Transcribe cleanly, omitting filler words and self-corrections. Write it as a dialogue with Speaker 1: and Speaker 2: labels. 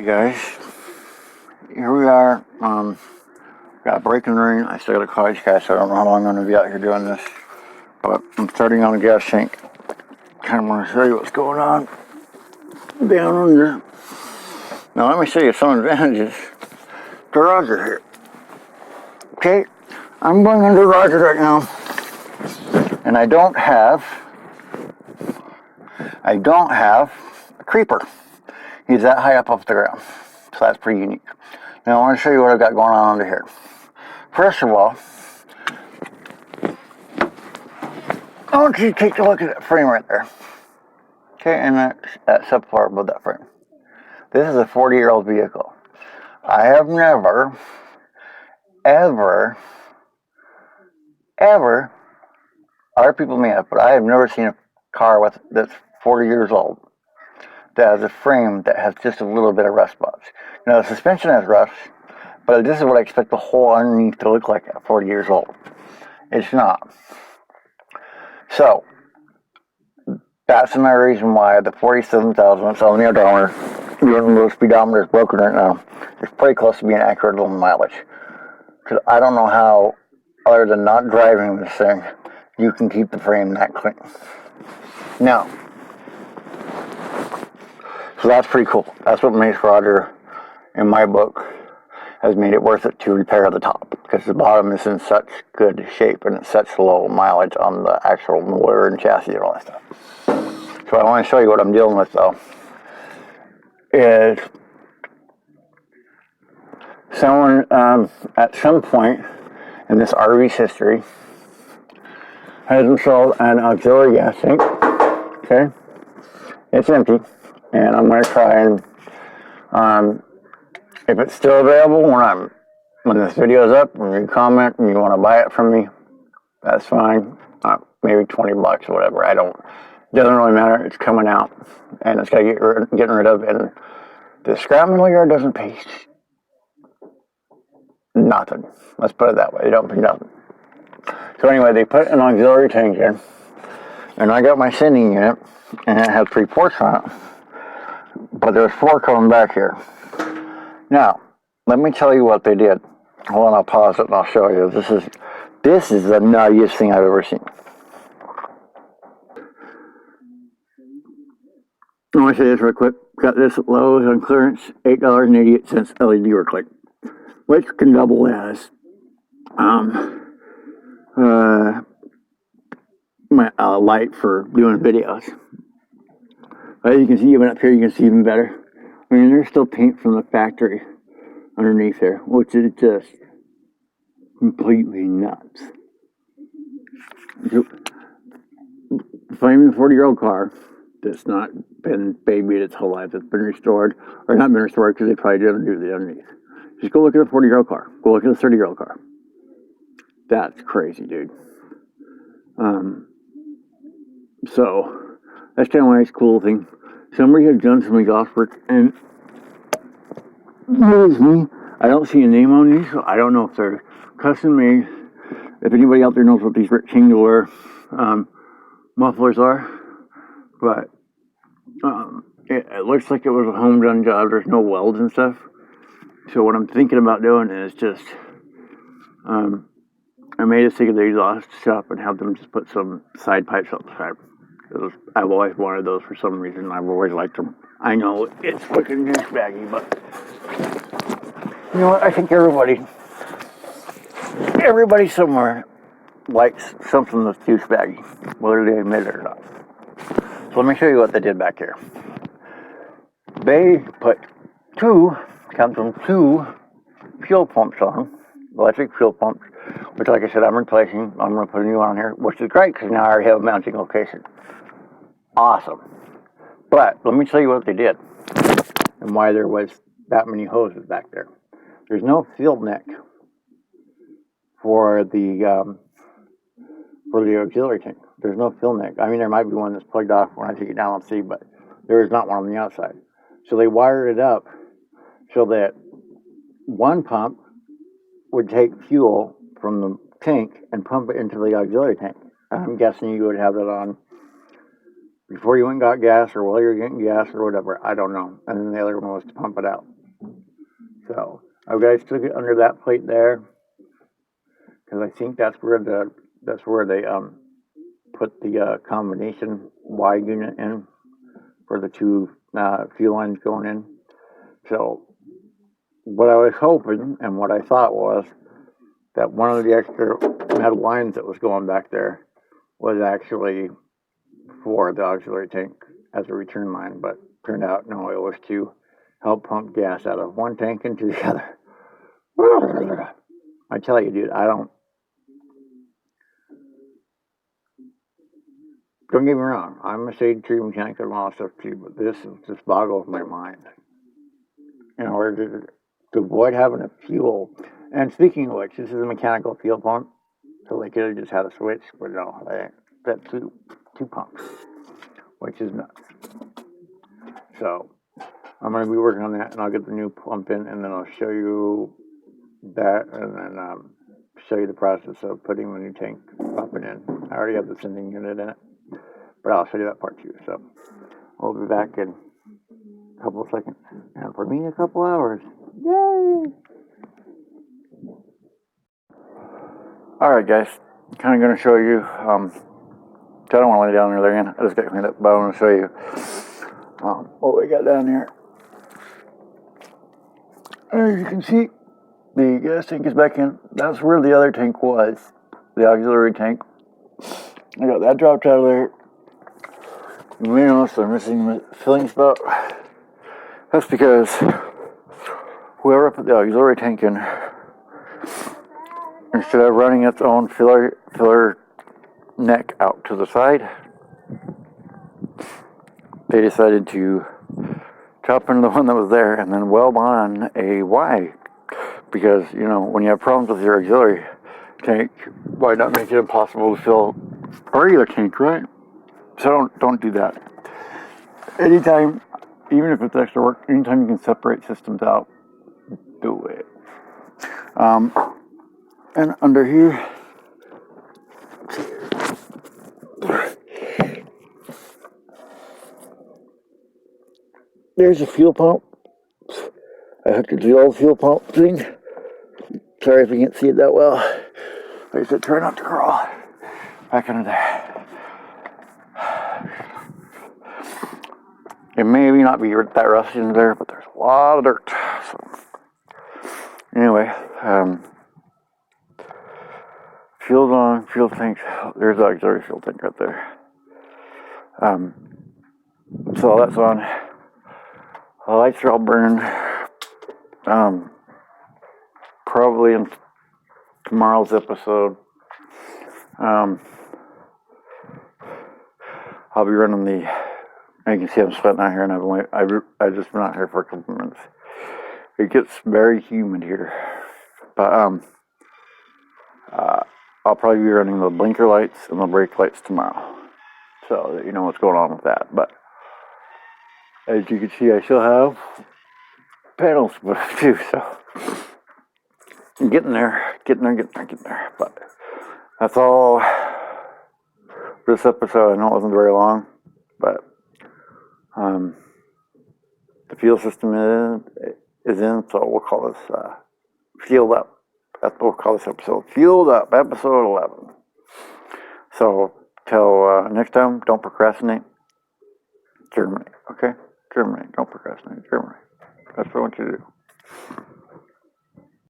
Speaker 1: Hey guys, here we are. Got a break in the rain. I still got a college cast, so I don't know how long I'm going to be out here doing this. But I'm starting on the gas tank. Kind of want to show you what's going on down under. Now let me show you some advantages to Roger here. Okay, I'm going under Roger right now, and I don't have a creeper. He's that high up off the ground, so that's pretty unique. Now I want to show you what I've got going on under here. First of all, I want you to take a look at that frame right there. Okay, and that subfloor above that frame. This is a 40-year-old vehicle. I have never, ever, other people may have, but I have never seen a car that's 40 years old that has a frame that has just a little bit of rust spots. Now the suspension has rust, but this is what I expect the whole underneath to look like at 40 years old. It's not. So that's another reason why the 47,000 that's on the odometer, even though the speedometer is broken right now, is pretty close to being accurate on the mileage. Because I don't know how, other than not driving this thing, you can keep the frame that clean. Now, so that's pretty cool. That's what makes Roger, in my book, has made it worth it to repair the top, because the bottom is in such good shape and it's such low mileage on the actual motor and chassis and all that stuff. So I want to show you what I'm dealing with though, is someone at some point in this RV's history has installed an auxiliary gas tank. Okay, it's empty, and I'm going to try and if it's still available when this video is up and you comment and you want to buy it from me, that's fine. Maybe $20 or whatever. It doesn't really matter. It's coming out and it's got to getting rid of. And the scrap metal yard doesn't pay nothing. Let's put it that way. They don't pay nothing. So anyway, they put an auxiliary tank in, and I got my sending unit, and it has 3 ports on it, but there's 4 coming back here. Now, let me tell you what they did. Hold on, I'll pause it and I'll show you. This is the nuttiest thing I've ever seen. I want to say this real quick. Got this at Lowe's on clearance, $8.88 LED work light, which can double as my light for doing videos. As you can see, even up here, you can see even better. I mean, there's still paint from the factory underneath there, which is just completely nuts. Finding a 40-year-old car that's not been babied its whole life, that's been restored, or not been restored because they probably didn't do the underneath. Just go look at a 40-year-old car. Go look at a 30-year-old car. That's crazy, dude. So that's kind of a nice, cool thing. Somebody has done some exhaust work, and me, I don't see a name on these, so I don't know if they're custom made. If anybody out there knows what these rectangular mufflers are, but it looks like it was a home done job. There's no welds and stuff. So what I'm thinking about doing is just I may just take the exhaust shop and have them just put some side pipes up the side. I've always wanted those for some reason. I've always liked them. I know it's fucking douchebaggy, but you know what? I think everybody somewhere likes something that's douchebaggy, whether they admit it or not. So let me show you what they did back here. They put 2 fuel pumps on, electric fuel pumps, which, like I said, I'm replacing. I'm going to put a new one on here, which is great because now I already have a mounting location. Awesome. But let me tell you what they did and why there was that many hoses back there. There's no field neck for the auxiliary tank. There's no field neck. I mean, there might be one that's plugged off when I take it down, I'll see, but there is not one on the outside. So they wired it up so that one pump would take fuel from the tank and pump it into the auxiliary tank. I'm guessing you would have it on before you went and got gas or while you're getting gas or whatever. I don't know. And then the other one was to pump it out. So I guys took it under that plate there because I think that's where they put the combination Y unit in for the two fuel lines going in. So what I was hoping and what I thought was that one of the extra metal lines that was going back there was actually for the auxiliary tank as a return line, but turned out no, it was to help pump gas out of one tank into the other. I tell you, dude, don't get me wrong, I'm a shade tree mechanic and all that stuff too, but this just boggles my mind. In order to avoid having a fuel, and speaking of which, this is a mechanical fuel pump, so they could have just had a switch, but no, they got two pumps, which is nuts. So I'm going to be working on that, and I'll get the new pump in, and then I'll show you that, and then show you the process of putting the new tank pumping in. I already have the sending unit in it, but I'll show you that part too. So we'll be back in a couple of seconds, and for me, a couple hours. Yay! All right, guys, kind of going to show you. I don't want to lay down there again. I just got cleaned up, but I want to show you what we got down here. As you can see, the gas tank is back in. That's where the other tank was, the auxiliary tank. I got that dropped out of there. You may notice I'm missing the filling spout. That's because whoever put the auxiliary tank in, instead of running its own filler neck out to the side, they decided to chop into the one that was there and then weld on a Y. Because, you know, when you have problems with your auxiliary tank, why not make it impossible to fill a regular tank, right? So don't do that. Anytime, even if it's extra work, anytime you can separate systems out, do it. And under here, there's a fuel pump. I hooked it to the old fuel pump thing. Sorry if you can't see it that well. Like I said, try not to crawl back under there. It may not be that rusty in there, but there's a lot of dirt. So, anyway, fuel's on, fuel tank. There's the auxiliary fuel tank right there. So that's on. The lights are all burning. Probably in tomorrow's episode, I'll be running the. You can see I'm sweating out here, and I've just been out here for a couple minutes. It gets very humid here, but I'll probably be running the blinker lights and the brake lights tomorrow, so that you know what's going on with that. But as you can see, I still have panels to put up too, so I'm getting there. But that's all for this episode. I know it wasn't very long, but the fuel system is in, so we'll call this Fueled Up. That's what we'll call this episode. Fueled Up, episode 11. So till next time, don't procrastinate. Germinate, okay? Germinate, don't procrastinate. Germinate. That's what I want you to do.